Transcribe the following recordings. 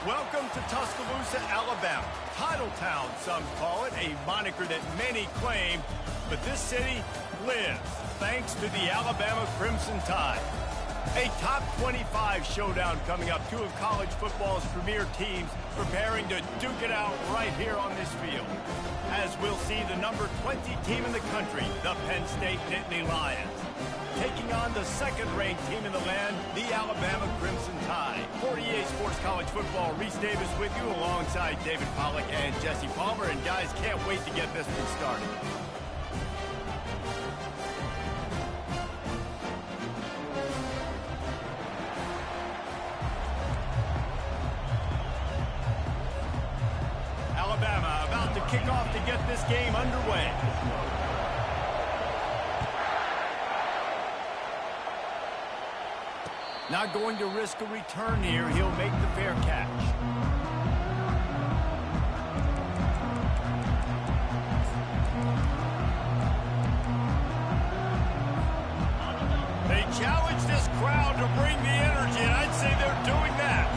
Welcome to Tuscaloosa, Alabama. Title Town, some call it, a moniker that many claim, but this city lives thanks to the Alabama Crimson Tide. A top 25 showdown coming up, two of college football's premier teams preparing to duke it out right here on this field. As we'll see the number 20 team in the country, the Penn State Nittany Lions, taking on the second-ranked team in the land, the Alabama Crimson Tide. 48 Sports College Football, Reese Davis with you alongside David Pollack and Jesse Palmer. And guys, can't wait to get this one started. Alabama about to kick off to get this game underway. Not going to risk a return here. He'll make the fair catch. They challenge this crowd to bring the energy, and I'd say they're doing that.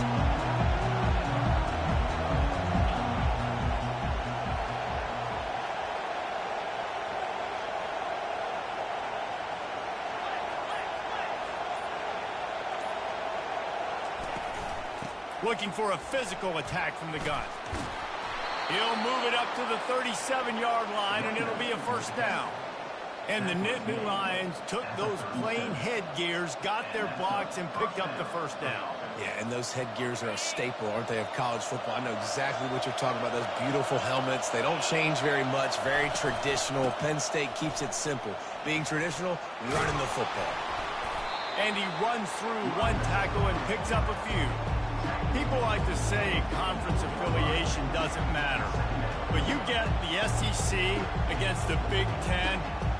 Looking for a physical attack from the gun. He'll move it up to the 37-yard line, and it'll be a first down. And the Nittany Lions took those plain headgears, got their blocks, and picked up the first down. Yeah, and those headgears are a staple, aren't they, of college football? I know exactly what you're talking about, those beautiful helmets. They don't change very much, very traditional. Penn State keeps it simple. Being traditional, running the football. And he runs through one tackle and picks up a few. People like to say conference affiliation doesn't matter, but you get the SEC against the Big Ten,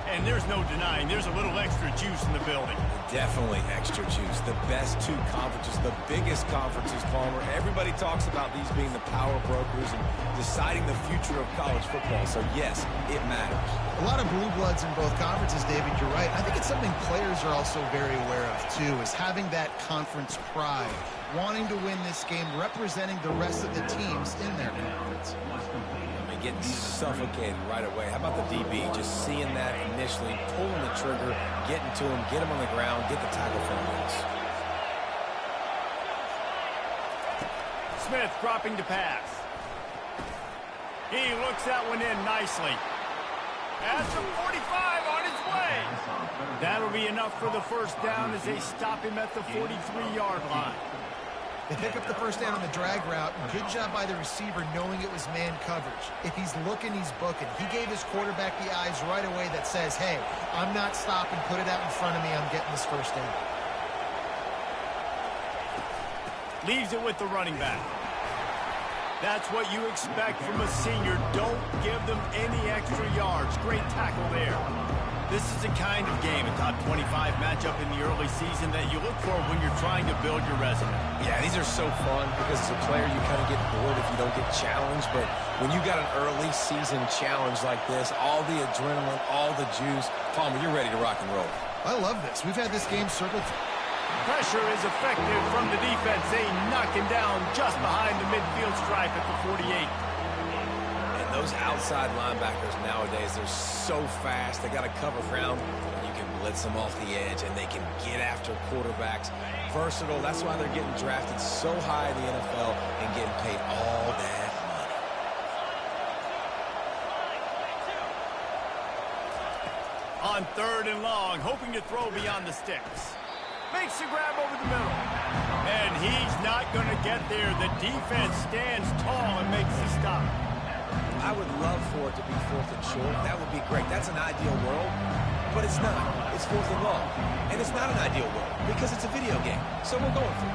and there's no denying there's a little extra juice in the building. Definitely extra juice. The best two conferences, the biggest conferences, Palmer. Everybody talks about these being the power brokers and deciding the future of college football, so yes, it matters. A lot of blue bloods in both conferences, David, you're right. I think it's something players are also very aware of, too, is having that conference pride, wanting to win this game, representing the rest of the teams in their conference. I mean, getting suffocated right away. How about the DB? Just seeing that initially, pulling the trigger, getting to him, get him on the ground, get the tackle for him. Smith dropping to pass. He looks that one in nicely. At the 45 on his way. That'll be enough for the first down as they stop him at the 43-yard line. They pick up the first down on the drag route. Good job by the receiver knowing it was man coverage. If he's looking, he's booking. He gave his quarterback the eyes right away that says, hey, I'm not stopping. Put it out in front of me. I'm getting this first down. Leaves it with the running back. That's what you expect from a senior. Don't give them any extra yards. Great tackle there. This is the kind of game, a top 25 matchup in the early season that you look for when you're trying to build your resume. Yeah, these are so fun because as a player you kind of get bored if you don't get challenged, but when you got an early season challenge like this, all the adrenaline, all the juice, Palmer, you're ready to rock and roll. I love this. We've had this game circled. Pressure is effective from the defense. They knock him down just behind the midfield stripe at the 48. And those outside linebackers nowadays, they're so fast. They got to cover ground. You can blitz them off the edge, and they can get after quarterbacks. Versatile. That's why they're getting drafted so high in the NFL and getting paid all that money. On 3rd and long, hoping to throw beyond the sticks. Makes a grab over the middle. And he's not going to get there. The defense stands tall and makes the stop. I would love for it to be 4th and short. That would be great. That's an ideal world, but it's not. It's 4th and long. And it's not an ideal world because it's a video game. So we're going for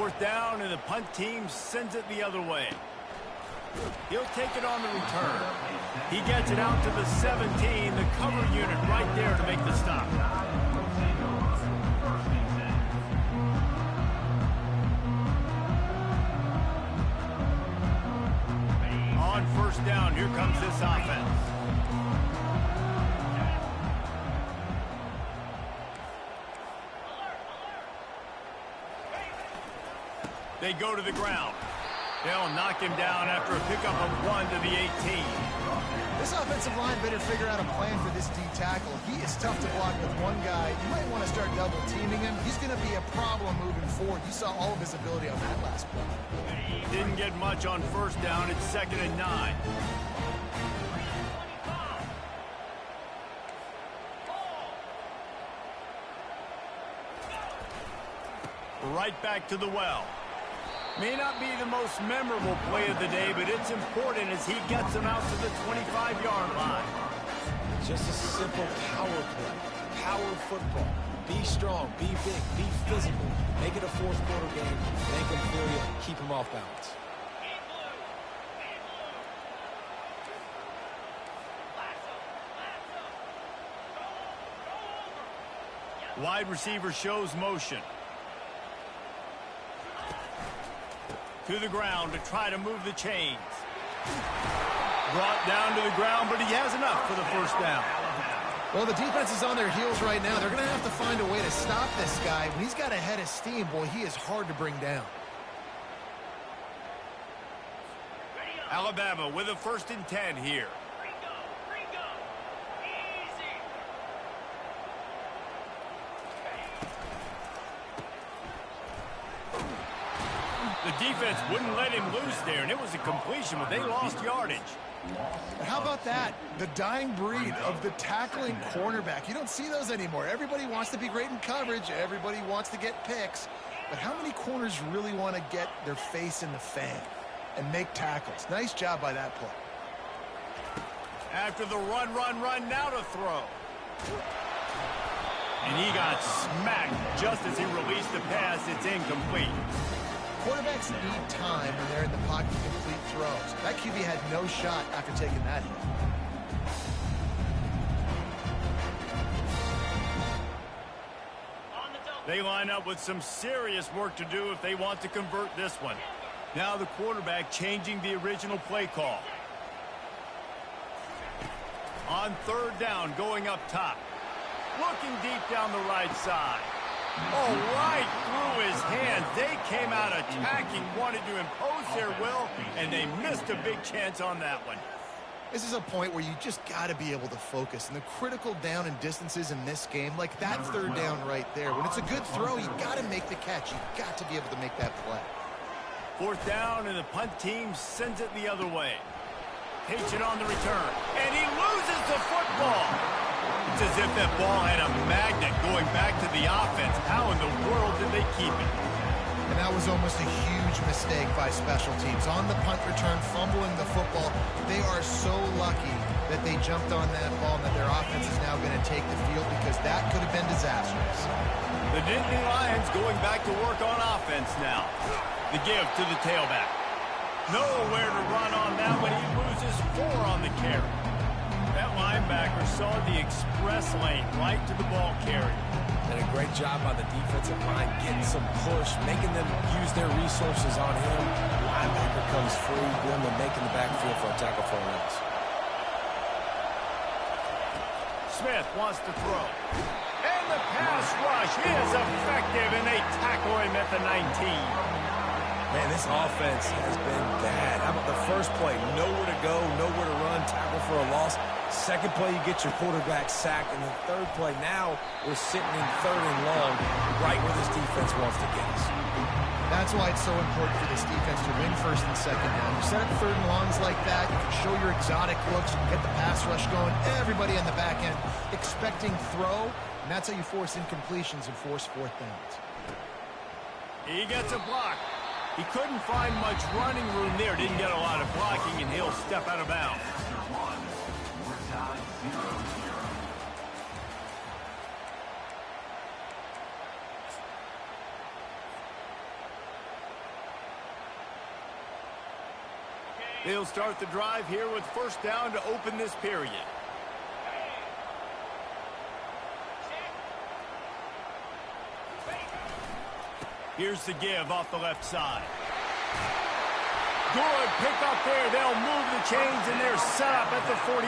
it. 4th down, and the punt team sends it the other way. He'll take it on the return. He gets it out to the 17, the cover unit right there to make the stop. On 1st down, here comes this offense. They go to the ground. They'll knock him down after a pickup of 1 to the 18. This offensive line better figure out a plan for this D tackle. He is tough to block with one guy. You might want to start double teaming him. He's going to be a problem moving forward. You saw all of his ability on that last play. Didn't get much on first down. It's 2nd and 9. Right back to the well. May not be the most memorable play of the day, but it's important as he gets them out to the 25-yard line. Just a simple power play. Power football. Be strong, be big, be physical. Make it a fourth-quarter game. Make them feel you. Keep them off balance. Wide receiver shows motion. To the ground to try to move the chains. Brought down to the ground, but he has enough for the first down. Well, the defense is on their heels right now. They're going to have to find a way to stop this guy. When he's got a head of steam, boy, he is hard to bring down. Alabama with a 1st and 10 here. The defense wouldn't let him loose there, and it was a completion, but they lost yardage. How about that? The dying breed of the tackling cornerback. You don't see those anymore. Everybody wants to be great in coverage. Everybody wants to get picks. But how many corners really want to get their face in the fan and make tackles? Nice job by that play. After the run, now to throw. And he got smacked just as he released the pass. It's incomplete. Quarterbacks need time when they're in the pocket to complete throws. That QB had no shot after taking that hit. They line up with some serious work to do if they want to convert this one. Now the quarterback changing the original play call. On 3rd down, going up top. Looking deep down the right side. Oh, right through his hands. They came out attacking, wanted to impose their will, and they missed a big chance on that one. This is a point where you just got to be able to focus. And the critical down and distances in this game, like that 3rd down right there. When it's a good throw, you got to make the catch. You got to be able to make that play. 4th down, and the punt team sends it the other way. Takes it on the return, and he loses the football. It's as if that ball had a magnet going back to the offense. How in the world did they keep it? And that was almost a huge mistake by special teams. On the punt return, fumbling the football. They are so lucky that they jumped on that ball and that their offense is now going to take the field because that could have been disastrous. The Nittany Lions going back to work on offense now. The give to the tailback. Nowhere to run on that one. He loses 4 on the carry. That linebacker saw the express lane right to the ball carrier. And a great job by the defensive line getting some push, making them use their resources on him. Linebacker comes free, going to make in the backfield for a tackle for a loss. Smith wants to throw. And the pass rush is effective, and they tackle him at the 19. Man, this offense has been bad. How about the first play? Nowhere to go, nowhere to run, tackle for a loss. Second play, you get your quarterback sacked. And the 3rd play, now we're sitting in 3rd and long, right where this defense wants to get us. That's why it's so important for this defense to win 1st and 2nd down. You set up 3rd and longs like that, you can show your exotic looks, you can get the pass rush going, everybody on the back end expecting throw, and that's how you force incompletions and force 4th downs. He gets a block. He couldn't find much running room there, didn't get a lot of blocking, and he'll step out of bounds. They'll start the drive here with 1st down to open this period. Here's the give off the left side. Good pick up there. They'll move the chains, and they're set up at the 41.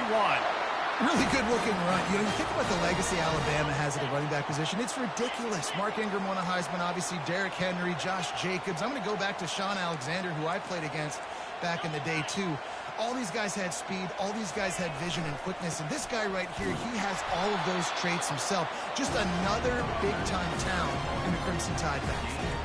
Really good looking run. You know, you think about the legacy Alabama has at the running back position. It's ridiculous. Mark Ingram won a Heisman, obviously. Derrick Henry, Josh Jacobs. I'm going to go back to Sean Alexander, who I played against back in the day, too. All these guys had speed. All these guys had vision and quickness. And this guy right here, he has all of those traits himself. Just another big-time talent in the Crimson Tide backfield.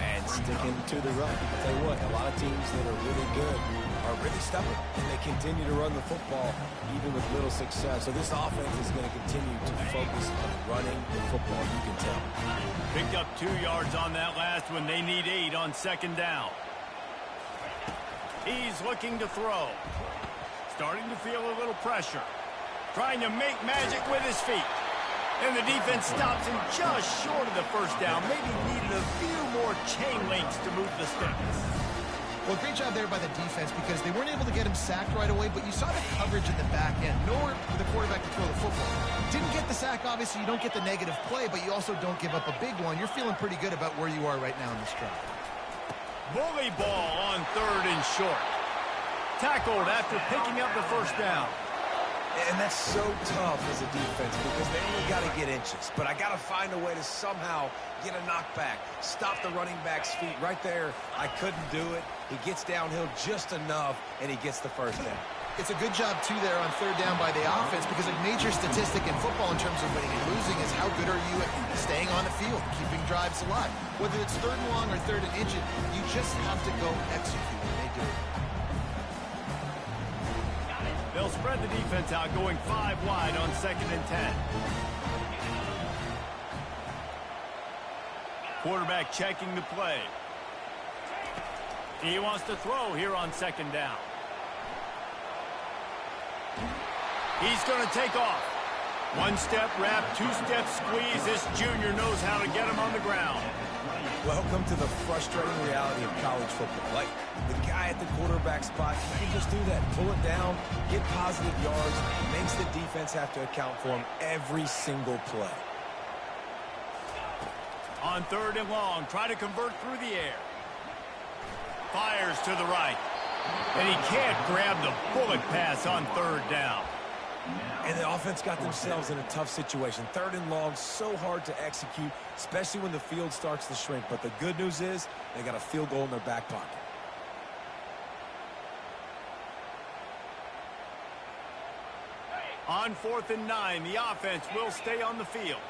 And sticking to the run. I'll tell you what, a lot of teams that are really good are really stubborn, and they continue to run the football even with little success. So this offense is going to continue to focus on running the football, you can tell. Picked up 2 yards on that last one. They need 8 on second down. He's looking to throw. Starting to feel a little pressure. Trying to make magic with his feet. And the defense stops him just short of the first down. Maybe needed a few more chain links to move the sticks. Well, great job there by the defense because they weren't able to get him sacked right away, but you saw the coverage in the back end. Nowhere for the quarterback to throw the football. Didn't get the sack, obviously. You don't get the negative play, but you also don't give up a big one. You're feeling pretty good about where you are right now in this drive. Bully ball on 3rd and short. Tackled after picking up the first down. And that's so tough as a defense because they only got to get inches. But I got to find a way to somehow get a knockback, stop the running back's feet. Right there, I couldn't do it. He gets downhill just enough, and he gets the first down. It's a good job, too, there on 3rd down by the offense because a major statistic in football in terms of winning and losing is how good are you at staying on the field, keeping drives alive. Whether it's 3rd and long or 3rd and inches, you just have to go execute, and they do it. They'll spread the defense out, going 5 wide on 2nd and 10. Quarterback checking the play. He wants to throw here on 2nd down. He's going to take off. 1-step wrap, 2-step squeeze. This junior knows how to get him on the ground. Welcome to the frustrating reality of college football. Like, the guy at the quarterback spot, he can just do that. Pull it down, get positive yards, makes the defense have to account for him every single play. On 3rd and long, try to convert through the air. Fires to the right. And he can't grab the bullet pass on 3rd down. And the offense got themselves in a tough situation. 3rd and long, so hard to execute, especially when the field starts to shrink. But the good news is they got a field goal in their back pocket. On 4th and 9, the offense will stay on the field.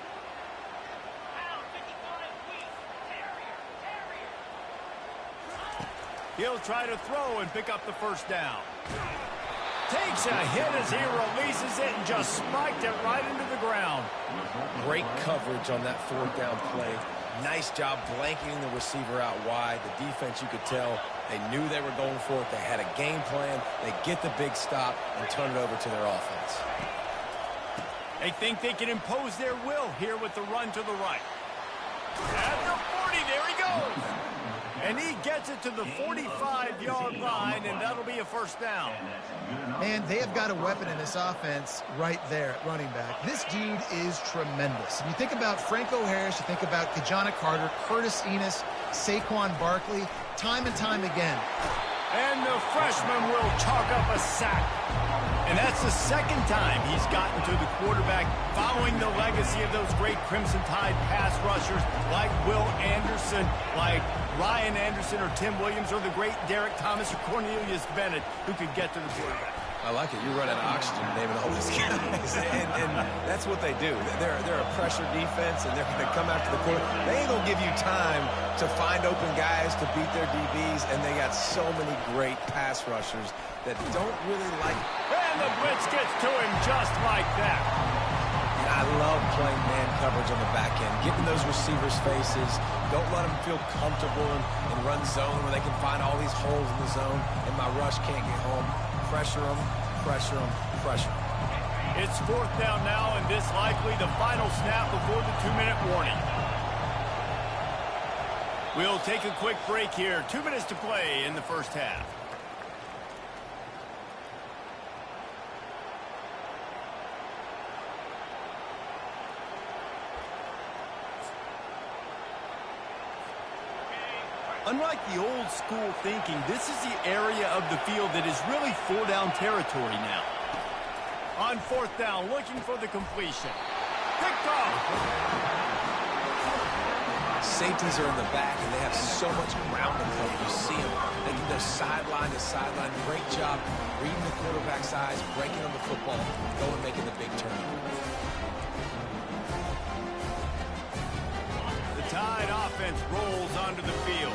He'll try to throw and pick up the first down. Takes a hit as he releases it and just spiked it right into the ground. Great coverage on that 4th down play. Nice job blanketing the receiver out wide. The defense, you could tell, they knew they were going for it. They had a game plan. They get the big stop and turn it over to their offense. They think they can impose their will here with the run to the right. At the 40, there he goes. And he gets it to the 45-yard line, and that'll be a first down. Man, they have got a weapon in this offense right there at running back. This dude is tremendous. If you think about Franco Harris, you think about Kajana Carter, Curtis Enis, Saquon Barkley, time and time again. And the freshman will chalk up a sack. And that's the 2nd time he's gotten to the quarterback following the legacy of those great Crimson Tide pass rushers like Will Anderson, like Ryan Anderson or Tim Williams, or the great Derek Thomas or Cornelius Bennett, who could get to the quarterback. I like it. You're running oxygen naming all these guys. and that's what they do. They're a pressure defense, and they're going to come after the quarterback. They ain't going to give you time to find open guys to beat their DBs, and they got so many great pass rushers that don't really like it. And the blitz gets to him just like that. I love playing man coverage on the back end, getting those receivers' faces. Don't let them feel comfortable in run zone where they can find all these holes in the zone, and my rush can't get home. Pressure them, pressure them, pressure them. It's 4th down now, and this likely the final snap before the 2-minute warning. We'll take a quick break here. 2 minutes to play in the first half. Unlike the old school thinking, this is the area of the field that is really 4-down territory now. On fourth down, looking for the completion. Picked off. Safeties are in the back, and they have so much ground to cover. You see them. They can go sideline to sideline. Great job reading the quarterback's eyes, breaking on the football, going making the big turn. The Tide offense rolls onto the field.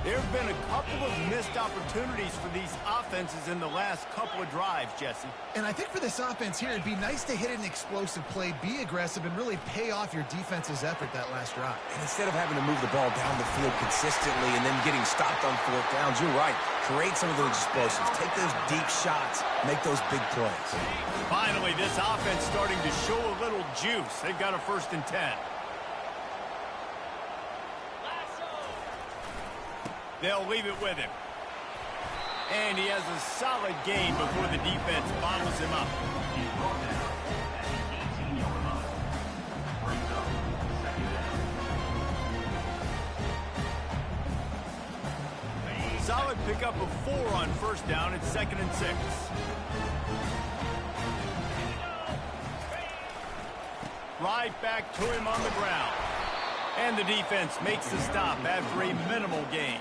There have been a couple of missed opportunities for these offenses in the last couple of drives, Jesse. And I think for this offense here, it'd be nice to hit an explosive play, be aggressive, and really pay off your defense's effort that last drive. And instead of having to move the ball down the field consistently and then getting stopped on fourth downs, you're right. Create some of those explosives. Take those deep shots. Make those big plays. Finally, this offense starting to show a little juice. They've got a 1st and 10. They'll leave it with him. And he has a solid gain before the defense bottles him up. Solid pickup of 4 on 1st down. It's 2nd and 6. Right back to him on the ground. And the defense makes the stop after a minimal gain.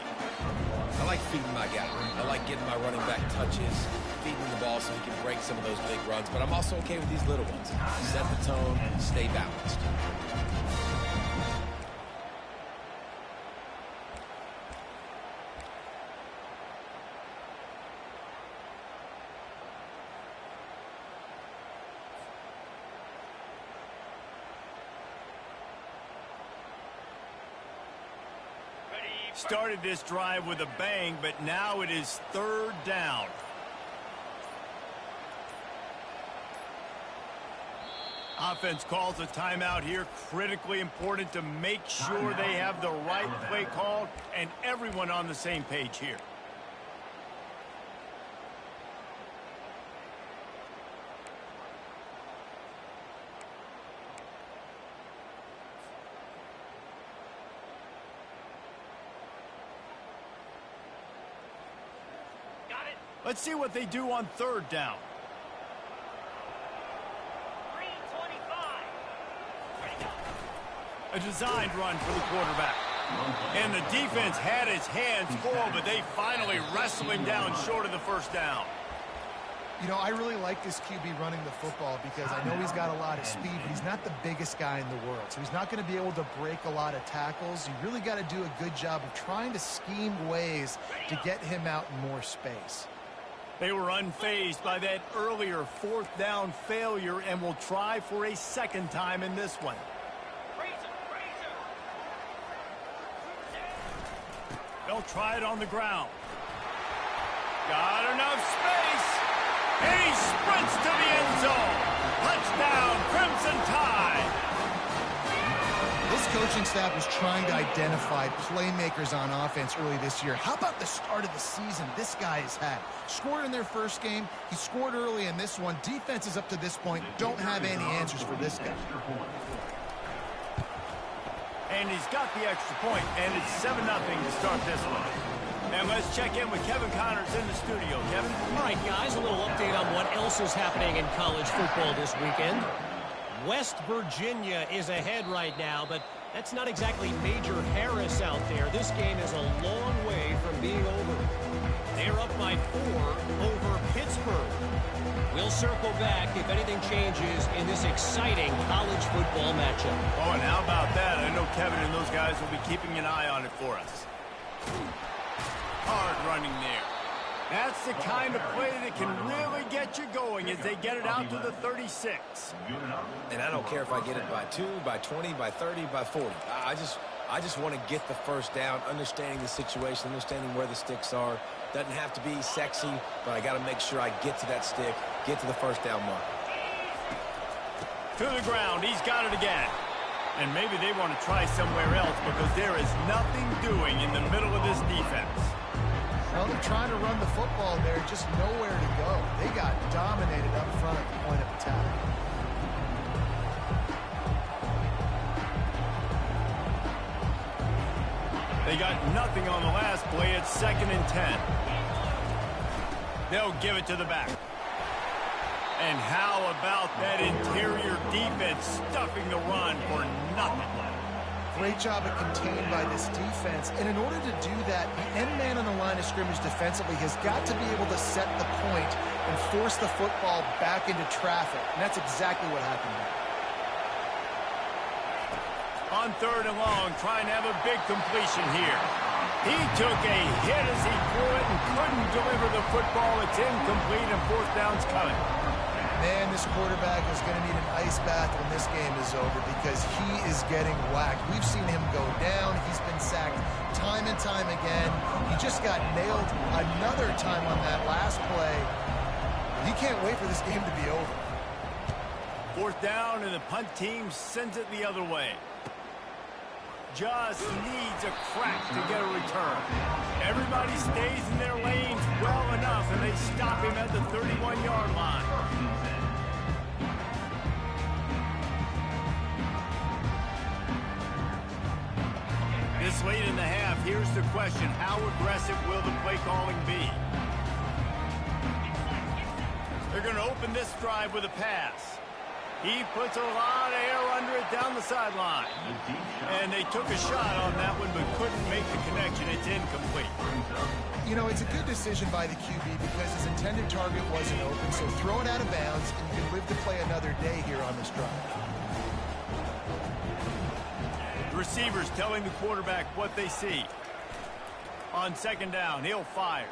I like feeding my guy. I like getting my running back touches, feeding the ball so he can break some of those big runs. But I'm also okay with these little ones. Set the tone, stay balanced. Started this drive with a bang, but now it is 3rd down. Offense calls a timeout here. Critically important to make sure they have the right play called and everyone on the same page here. Let's see what they do on 3rd down. A designed run for the quarterback. And the defense had his hands full, but they finally wrestle him down short of the 1st down. You know, I really like this QB running the football because I know he's got a lot of speed, but he's not the biggest guy in the world. So he's not going to be able to break a lot of tackles. You really got to do a good job of trying to scheme ways to get him out in more space. They were unfazed by that earlier 4th down failure and will try for a 2nd time in this one. They'll try it on the ground. Got enough space. And he sprints to the end zone. Touchdown, Crimson Tide. This coaching staff was trying to identify playmakers on offense early this year. How about the start of the season this guy has had? Scored in their first game. He scored early in this one. Defenses up to this point don't have any answers for this guy. And he's got the extra point, and it's 7-0 to start this one. And let's check in with Kevin Connors in the studio. Kevin? All right, guys, a little update on what else is happening in college football this weekend. West Virginia is ahead right now, but that's not exactly Major Harris out there. This game is a long way from being over. They're up by 4 over Pittsburgh. We'll circle back if anything changes in this exciting college football matchup. Oh, and how about that? I know Kevin and those guys will be keeping an eye on it for us. Hard running there. That's the kind of play that can really get you going as they get it out to the 36. And I don't care if I get it by 2, by 20, by 30, by 40. I just want to get the 1st down, understanding the situation, understanding where the sticks are. Doesn't have to be sexy, but I got to make sure I get to that stick, get to the 1st down mark. To the ground. He's got it again. And maybe they want to try somewhere else because there is nothing doing in the middle of this defense. Well, they're trying to run the football there, just nowhere to go. They got dominated up front at the point of attack. They got nothing on the last play. It's 2nd and 10. They'll give it to the back. And how about that interior defense stuffing the run for nothing? Great job at contained by this defense. And in order to do that, the end man on the line of scrimmage defensively has got to be able to set the point and force the football back into traffic. And that's exactly what happened there. On 3rd and long, trying to have a big completion here. He took a hit as he threw it and couldn't deliver the football. It's incomplete and 4th down's coming. Man, this quarterback is going to need an ice bath when this game is over because he is getting whacked. We've seen him go down. He's been sacked time and time again. He just got nailed another time on that last play. He can't wait for this game to be over. 4th down, and the punt team sends it the other way. Just needs a crack to get a return. Everybody stays in their lanes well enough, and they stop him at the 31-yard line. This late in the half, here's the question. How aggressive will the play calling be? They're going to open this drive with a pass. He puts a lot of air under it down the sideline. And they took a shot on that one but couldn't make the connection. It's incomplete. You know, it's a good decision by the QB because his intended target wasn't open, so throw it out of bounds and you can live to play another day here on this drive. The receivers telling the quarterback what they see. On 2nd down, he'll fire.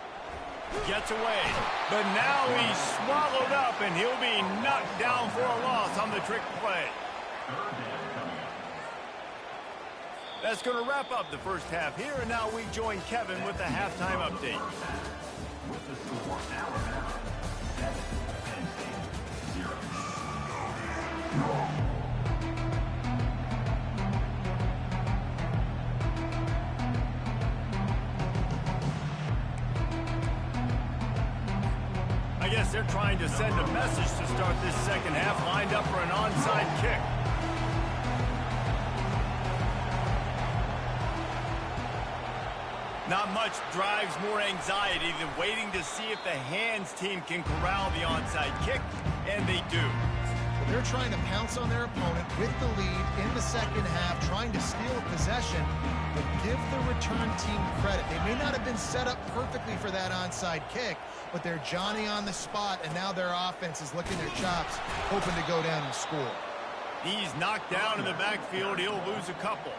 Gets away, but now he's swallowed up, and he'll be knocked down for a loss on the trick play. That's going to wrap up the first half here, and now we join Kevin with the halftime update. With the score, Alabama 7, Penn State 0. I guess they're trying to send a message to start this second half, lined up for an onside kick. Not much drives more anxiety than waiting to see if the hands team can corral the onside kick, and they do. Well, they're trying to pounce on their opponent with the lead in the second half, trying to steal a possession, but give the return team credit. They may not have been set up perfectly for that onside kick, but they're Johnny on the spot, and now their offense is licking their chops, hoping to go down and score. He's knocked down in the backfield. He'll lose a couple.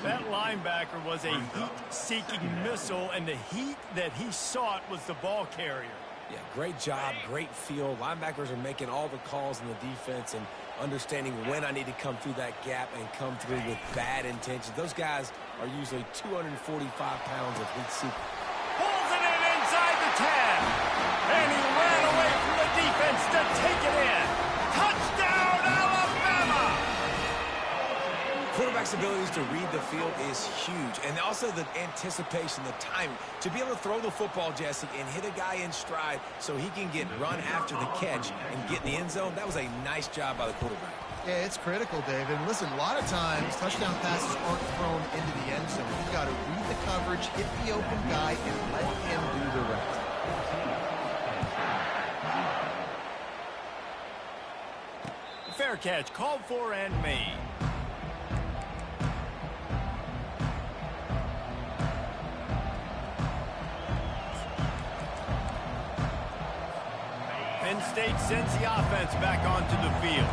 That linebacker was a heat-seeking missile, and the heat that he sought was the ball carrier. Yeah, great job, great feel. Linebackers are making all the calls in the defense and understanding when I need to come through that gap and come through with bad intentions. Those guys are usually 245 pounds if we see. Pulls it in inside the 10. And he ran away from the defense to take it in. Touchdown, Alabama! Quarterback's abilities to read the field is huge. And also the anticipation, the timing. To be able to throw the football, Jesse, and hit a guy in stride so he can get run after the catch and get in the end zone, that was a nice job by the quarterback. Yeah, it's critical, David. And listen, a lot of times, touchdown passes aren't thrown into the end zone. You've got to read the coverage, hit the open guy, and let him do the rest. Fair catch, called for and made. Penn State sends the offense back onto the field.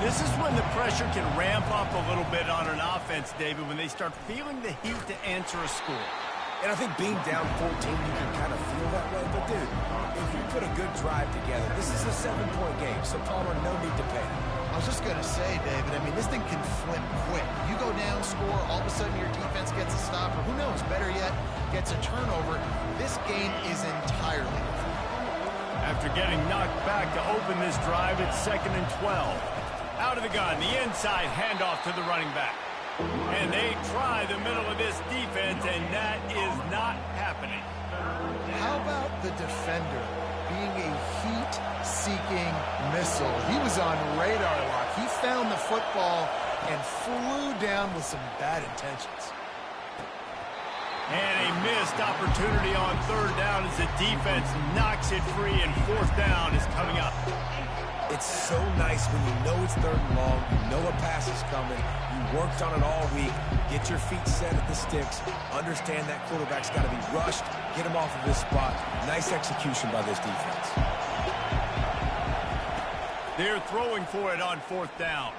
This is when the pressure can ramp up a little bit on an offense, David, when they start feeling the heat to answer a score. And I think being down 14, you can kind of feel that way. But, dude, if you put a good drive together, this is a 7-point game, so Palmer, no need to panic. I was just going to say, David, I mean, this thing can flip quick. You go down, score, all of a sudden your defense gets a stop, or who knows, better yet, gets a turnover. This game is entirely different. After getting knocked back to open this drive, it's 2nd and 12. Out of the gun, the inside handoff to the running back. And they try the middle of this defense, and that is not happening. How about the defender being a heat-seeking missile? He was on radar lock. He found the football and flew down with some bad intentions. And a missed opportunity on third down as the defense knocks it free, and fourth down is coming up. It's so nice when you know it's third and long, you know a pass is coming, you worked on it all week, get your feet set at the sticks, understand that quarterback's got to be rushed, get him off of his spot. Nice execution by this defense. They're throwing for it on fourth down.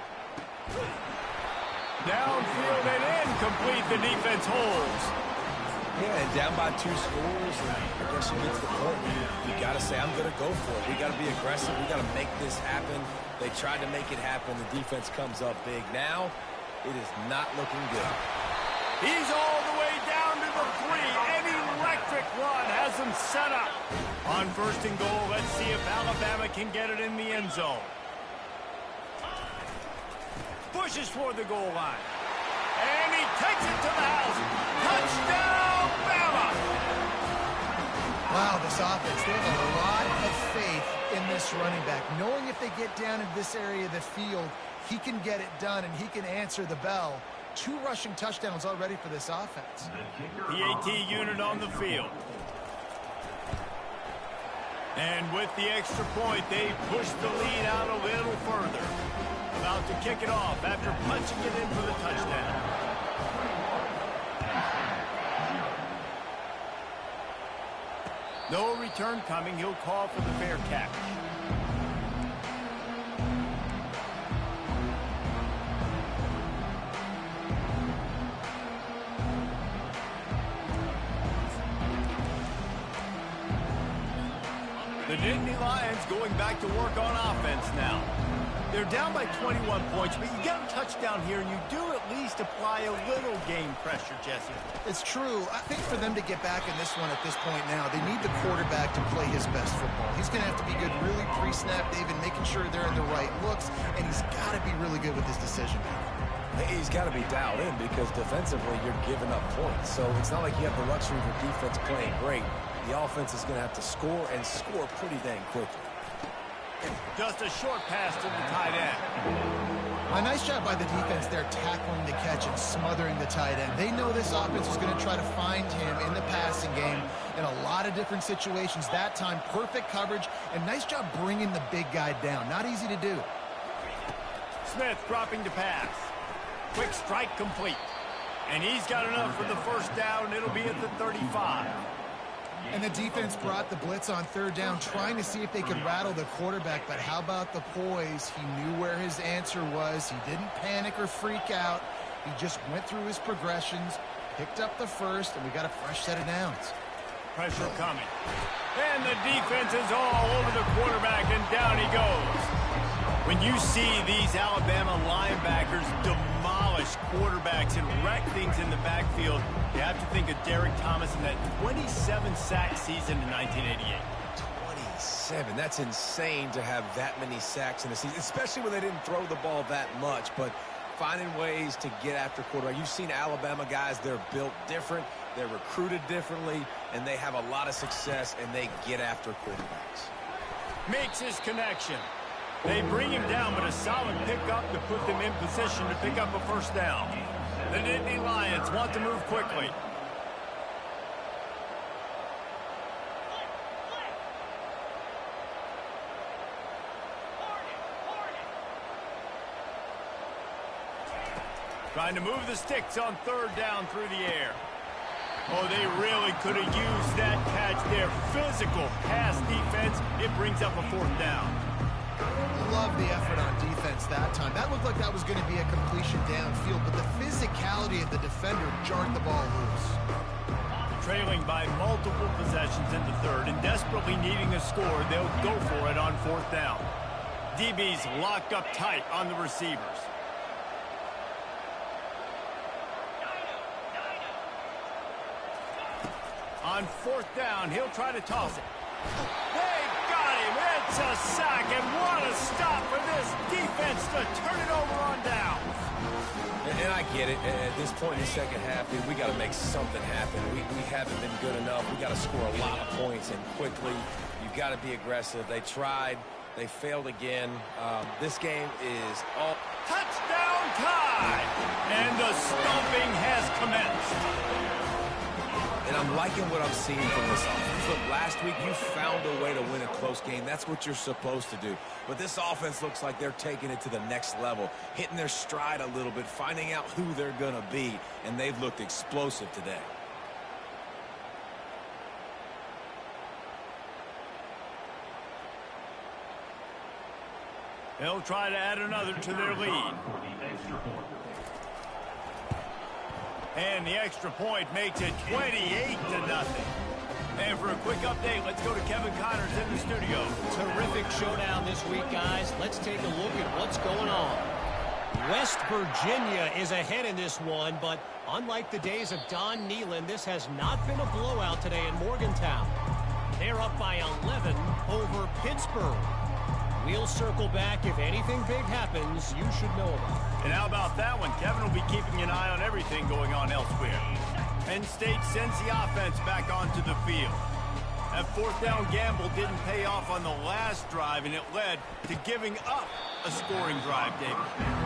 Downfield and incomplete. The defense holds. Yeah, and down by 2 scores, and I guess you get to the point where you got to say, I'm going to go for it. We got to be aggressive. We got to make this happen. They tried to make it happen. The defense comes up big. Now, it is not looking good. He's all the way down to the 3. An electric run has him set up. On first and goal, let's see if Alabama can get it in the end zone. Pushes for the goal line. And he takes it to the house. Touchdown, Bama! Wow, this offense, they have a lot of faith in this running back. Knowing if they get down in this area of the field, he can get it done and he can answer the bell. 2 rushing touchdowns already for this offense. PAT unit on the field. And with the extra point, they push the lead out a little further. About to kick it off after punching it in for the touchdown. No return coming. He'll call for the fair catch. The Nittany Lions going back to work on offense now. They're down by 21 points, but you get a touchdown here, and you do at least apply a little game pressure, Jesse. It's true. I think for them to get back in this one at this point now, they need the quarterback to play his best football. He's going to have to be good really pre-snap, David, making sure they're in the right looks, and he's got to be really good with his decision making. He's got to be dialed in because defensively you're giving up points. So it's not like you have the luxury of your defense playing great. The offense is going to have to score and score pretty dang quickly. Just a short pass to the tight end. A nice job by the defense there tackling the catch and smothering the tight end. They know this offense is going to try to find him in the passing game in a lot of different situations. That time, perfect coverage, and nice job bringing the big guy down. Not easy to do. Smith dropping to pass. Quick strike complete. And he's got enough for the first down. It'll be at the 35. And the defense brought the blitz on third down, trying to see if they could rattle the quarterback. But how about the poise? He knew where his answer was. He didn't panic or freak out. He just went through his progressions, picked up the first, and we got a fresh set of downs. Pressure coming. And the defense is all over the quarterback, and down he goes. When you see these Alabama linebackers demolish quarterbacks and wreck things in the backfield, you have to think of Derek Thomas in that 27-sack season in 1988. 27. That's insane to have that many sacks in a season, especially when they didn't throw the ball that much. But finding ways to get after quarterback. You've seen Alabama guys, they're built different, they're recruited differently, and they have a lot of success, and they get after quarterbacks. Makes his connection. They bring him down, but a solid pickup to put them in position to pick up a first down. The Nittany Lions want to move quickly. Trying to move the sticks on third down through the air. Oh, they really could have used that catch there. Physical pass defense. It brings up a fourth down. Love the effort on defense that time. That looked like that was going to be a completion downfield, but the physicality of the defender jarred the ball loose. Trailing by multiple possessions in the third and desperately needing a score, they'll go for it on fourth down. DB's locked up tight on the receivers. On fourth down, he'll try to toss it. They got him. It's a sack, and what a stop for this defense to turn it over on down. And I get it. At this point in the second half, dude, we got to make something happen. We haven't been good enough. We got to score a lot of points and quickly. You've got to be aggressive. They tried. They failed again. This game is all... Touchdown tie! And the stomping has commenced. And I'm liking what I'm seeing from this offense. Look, last week you found a way to win a close game. That's what you're supposed to do. But this offense looks like they're taking it to the next level, hitting their stride a little bit, finding out who they're going to be, and they've looked explosive today. They'll try to add another to their lead. And the extra point makes it 28-0. And for a quick update, let's go to Kevin Connors in the studio. Terrific showdown this week, guys. Let's take a look at what's going on. West Virginia is ahead in this one, but unlike the days of Don Nehlen, this has not been a blowout today in Morgantown. They're up by 11 over Pittsburgh. We'll circle back. If anything big happens, you should know about it. And how about that one? Kevin will be keeping an eye on everything going on elsewhere. Penn State sends the offense back onto the field. That fourth down gamble didn't pay off on the last drive, and it led to giving up a scoring drive, David.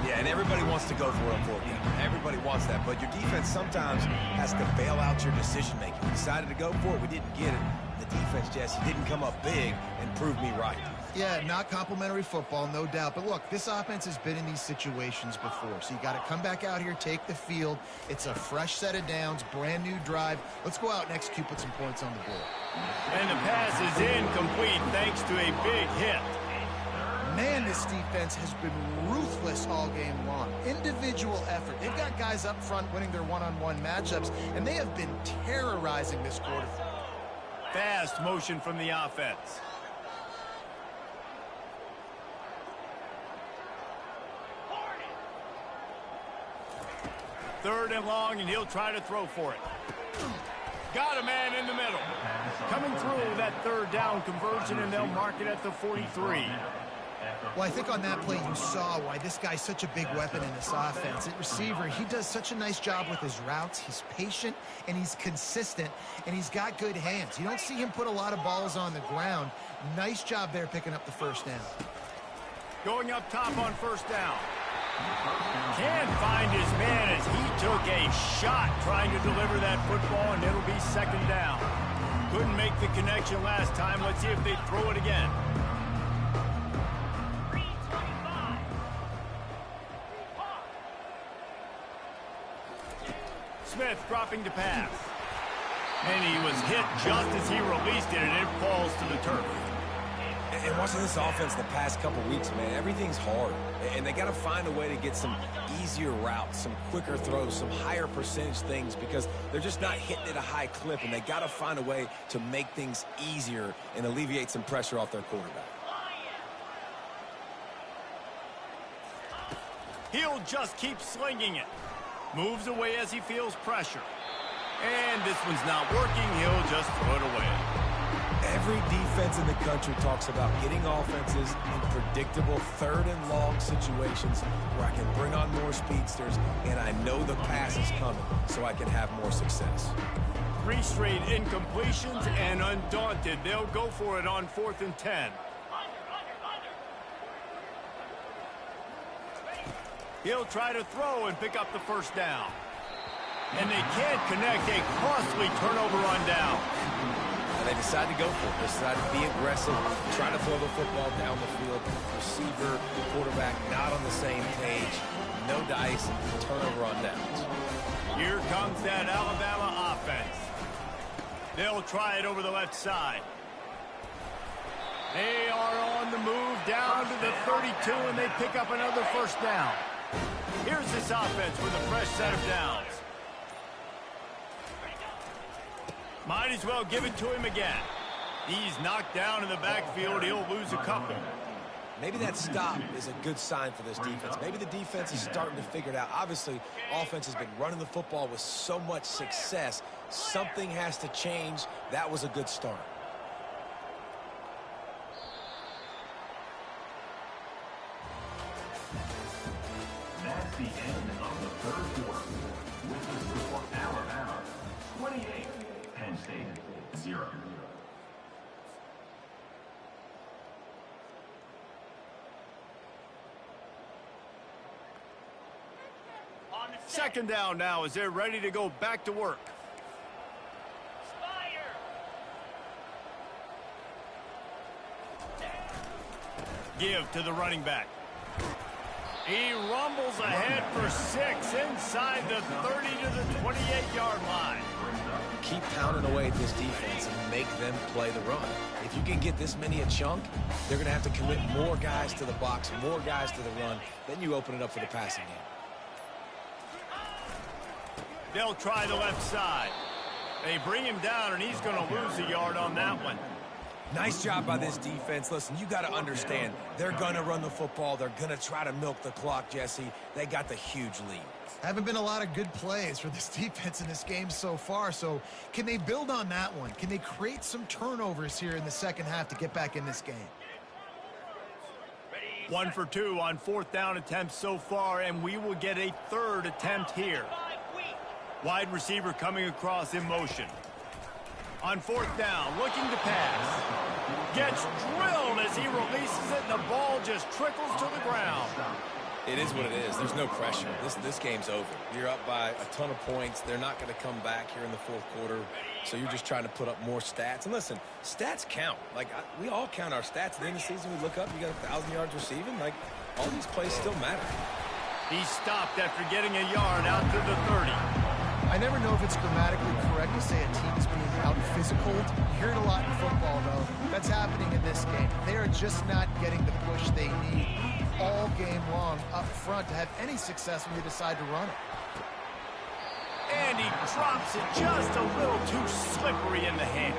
Yeah, and everybody wants to go for a fourth down. Everybody wants that, but your defense sometimes has to bail out your decision-making. We decided to go for it. We didn't get it. The defense, Jesse, didn't come up big and prove me right. Yeah, not complimentary football, no doubt. But look, this offense has been in these situations before. So you got to come back out here, take the field. It's a fresh set of downs, brand new drive. Let's go out and execute, put some points on the board. And the pass is incomplete thanks to a big hit. Man, this defense has been ruthless all game long. Individual effort. They've got guys up front winning their one-on-one matchups, and they have been terrorizing this quarter. Fast motion from the offense. Third and long, and he'll try to throw for it. Got a man in the middle. Coming through that third down conversion, and they'll mark it at the 43. Well, I think on that play you saw why this guy's such a big weapon in this offense. At receiver, he does such a nice job with his routes. He's patient, and he's consistent, and he's got good hands. You don't see him put a lot of balls on the ground. Nice job there picking up the first down. Going up top on first down. Can't find his man as he took a shot trying to deliver that football, and it'll be second down. Couldn't make the connection last time. Let's see if they throw it again. Smith dropping to pass. And he was hit just as he released it, and it falls to the turf. And watching this offense the past couple weeks, man, everything's hard. And they got to find a way to get some easier routes, some quicker throws, some higher percentage things, because they're just not hitting at a high clip, and they got to find a way to make things easier and alleviate some pressure off their quarterback. He'll just keep slinging it. Moves away as he feels pressure. And this one's not working. He'll just throw it away. Every defense in the country talks about getting offenses in predictable third and long situations where I can bring on more speedsters and I know the pass is coming so I can have more success. 3 straight incompletions, and undaunted, they'll go for it on 4th and 10. He'll try to throw and pick up the first down. And they can't connect. A costly turnover on down. And they decide to go for it. They decide to be aggressive, try to throw the football down the field. Receiver, quarterback, not on the same page. No dice, turnover on downs. Here comes that Alabama offense. They'll try it over the left side. They are on the move down to the 32, and they pick up another first down. Here's this offense with a fresh set of downs. Might as well give it to him again. He's knocked down in the backfield. He'll lose a couple. Maybe that stop is a good sign for this defense. Maybe the defense is starting to figure it out. Obviously, offense has been running the football with so much success. Something has to change. That was a good start. That's the end of the third quarter. With the score, Alabama 28, Penn State 0. Second down now as they're ready to go back to work. give to the running back. He rumbles ahead for 6 inside the 30 to the 28-yard line. Keep pounding away at this defense and make them play the run. If you can get this many a chunk, they're going to have to commit more guys to the box, more guys to the run. Then you open it up for the passing game. They'll try the left side. They bring him down, and he's going to lose a yard on that one. Nice job by this defense. Listen, you got to understand, they're going to run the football. They're going to try to milk the clock, Jesse. They got the huge lead. Haven't been a lot of good plays for this defense in this game so far, so can they build on that one? Can they create some turnovers here in the second half to get back in this game? 1 for 2 on 4th down attempts so far, and we will get a 3rd attempt here. Wide receiver coming across in motion. On 4th down, looking to pass. Gets drilled as he releases it, and the ball just trickles to the ground. It is what it is. There's no pressure. This game's over. You're up by a ton of points. They're not going to come back here in the 4th quarter, so you're just trying to put up more stats. And listen, stats count. Like, we all count our stats. At the end of the season, we look up, you got 1,000 yards receiving. Like, all these plays still matter. He stopped after getting a yard out to the 30. I never know if it's grammatically correct to say a team is being out-physical. You hear it a lot in football, though. That's happening in this game. They are just not getting the push they need all game long up front to have any success when they decide to run it. And he drops it just a little too slippery in the hands.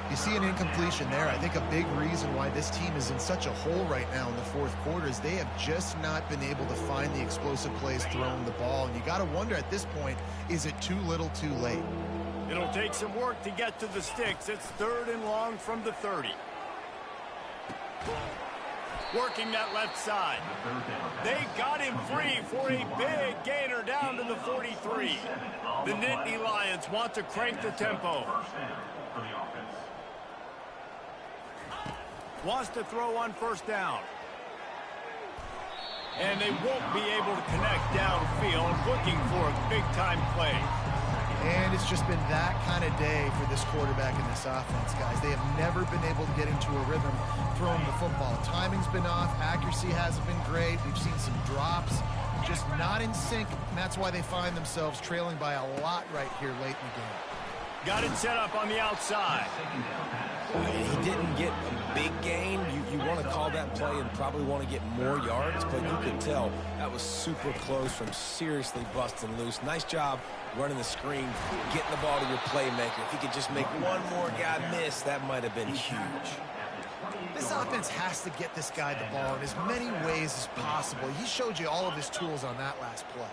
You see an incompletion there. I think a big reason why this team is in such a hole right now in the 4th quarter is they have just not been able to find the explosive plays throwing the ball. And you got to wonder at this point, is it too little too late? It'll take some work to get to the sticks. It's 3rd and long from the 30. Working that left side. They got him free for a big gainer down to the 43. The Nittany Lions want to crank the tempo. Wants to throw on 1st down. And they won't be able to connect downfield, looking for a big-time play. And it's just been that kind of day for this quarterback in this offense, guys. They have never been able to get into a rhythm throwing the football. Timing's been off. Accuracy hasn't been great. We've seen some drops. Just not in sync, and that's why they find themselves trailing by a lot right here late in the game. Got it set up on the outside. He didn't get a big gain. You want to call that play and probably want to get more yards, but you could tell that was super close from seriously busting loose. Nice job running the screen, getting the ball to your playmaker. If he could just make one more guy miss, that might have been huge. This offense has to get this guy the ball in as many ways as possible. He showed you all of his tools on that last play.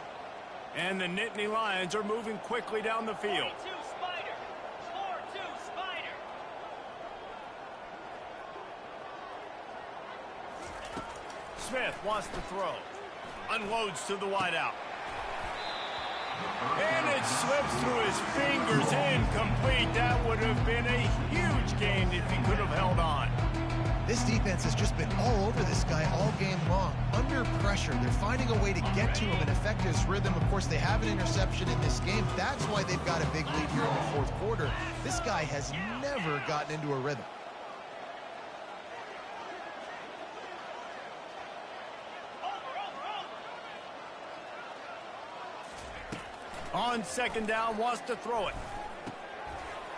And the Nittany Lions are moving quickly down the field. Smith wants to throw. Unloads to the wideout. And it slips through his fingers, incomplete. That would have been a huge gain if he could have held on. This defense has just been all over this guy all game long. Under pressure, they're finding a way to get to him and affect his rhythm. Of course, they have an interception in this game. That's why they've got a big lead here in the 4th quarter. This guy has never gotten into a rhythm. On 2nd down, wants to throw it.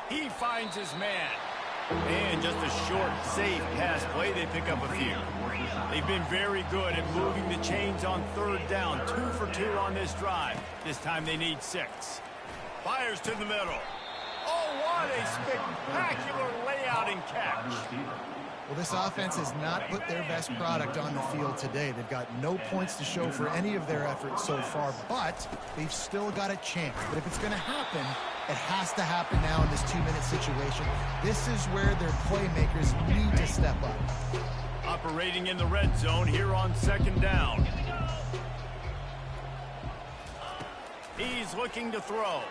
He finds his man. And just a short, safe pass play. They pick up a few. They've been very good at moving the chains on 3rd down. 2 for 2 on this drive. This time they need 6. Fires to the middle. Oh, what a spectacular layout and catch. Well, this offense has not put their best product on the field today. They've got no points to show for any of their efforts so far, but they've still got a chance. But if it's going to happen, it has to happen now in this 2-minute situation. This is where their playmakers need to step up. Operating in the red zone here on 2nd down. He's looking to throw.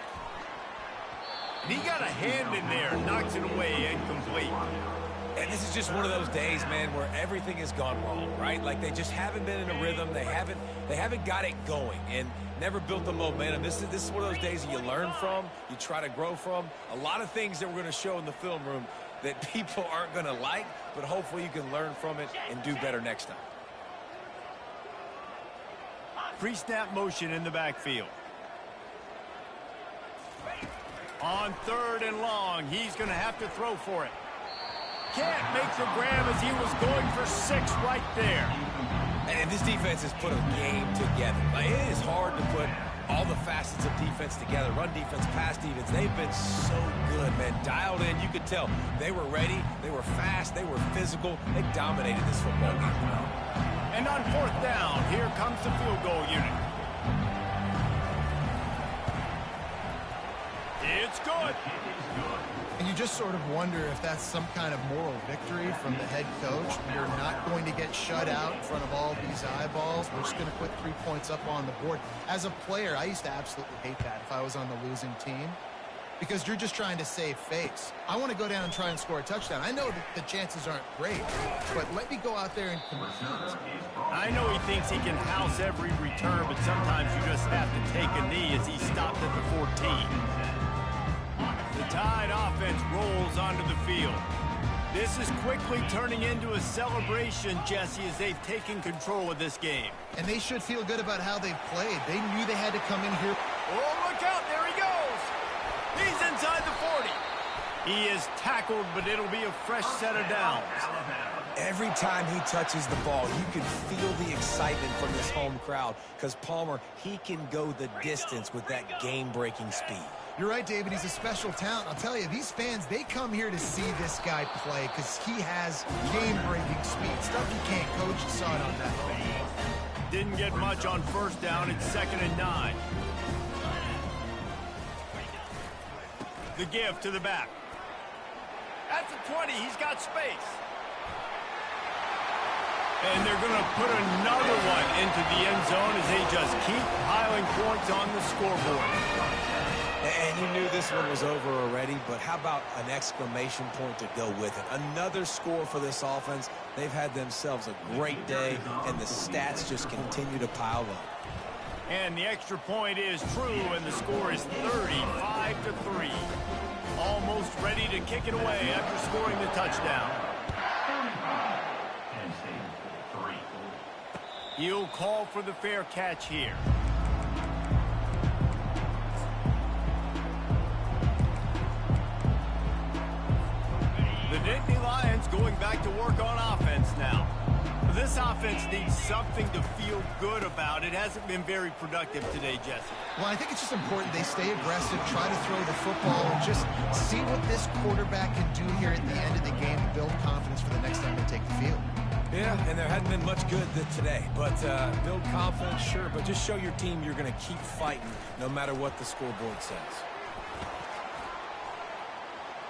And he got a hand in there, knocks it away, incomplete. And This is just one of those days, man, where everything has gone wrong, right? Like they just haven't been in a rhythm. They haven't got it going and never built the momentum. This is one of those days that you learn from, you try to grow from. A lot of things that we're going to show in the film room that people aren't going to like, but hopefully you can learn from it and do better next time. Pre-snap motion in the backfield. On 3rd and long, he's going to have to throw for it. Can't make the grab as he was going for 6 right there. And this defense has put a game together. Like, it is hard to put all the facets of defense together. Run defense, pass defense. They've been so good, man. Dialed in. You could tell they were ready. They were fast. They were physical. They dominated this football game. And on 4th down, here comes the field goal unit. It's good. And you just sort of wonder if that's some kind of moral victory from the head coach. You're not going to get shut out in front of all these eyeballs. We're just going to put 3 points up on the board. As a player, I used to absolutely hate that if I was on the losing team, because you're just trying to save face. I want to go down and try and score a touchdown. I know that the chances aren't great, but let me go out there and compete. I know he thinks he can house every return, but sometimes you just have to take a knee as he stopped at the 14. The Tide offense rolls onto the field. This is quickly turning into a celebration, Jesse, as they've taken control of this game. And they should feel good about how they've played. They knew they had to come in here. Oh, look out. There he goes. He's inside the 40. He is tackled, but it'll be a fresh set of downs. Every time he touches the ball, you can feel the excitement from this home crowd because Palmer, he can go the distance with that game-breaking speed. You're right, David. He's a special talent. I'll tell you, these fans, they come here to see this guy play because he has game-breaking speed. Stuff you can't coach. You saw it on that play. Didn't get much on 1st down. It's 2nd and 9. The give to the back. At the 20, he's got space. And they're going to put another one into the end zone as they just keep piling points on the scoreboard. And you knew this one was over already, but how about an exclamation point to go with it? Another score for this offense. They've had themselves a great day, and the stats just continue to pile up. And the extra point is true, and the score is 35-3. Almost ready to kick it away after scoring the touchdown. He'll call for the fair catch here. The Nittany Lions going back to work on offense now. This offense needs something to feel good about. It hasn't been very productive today, Jesse. Well, I think it's just important they stay aggressive, try to throw the football, and just see what this quarterback can do here at the end of the game and build confidence for the next time they take the field. Yeah, and there hadn't been much good today. But build confidence, sure, but just show your team you're going to keep fighting no matter what the scoreboard says.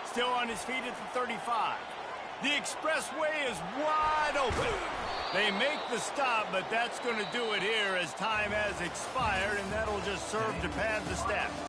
Still on his feet at the 35. The expressway is wide open. They make the stop, but that's going to do it here as time has expired, and that'll just serve to pad the stats.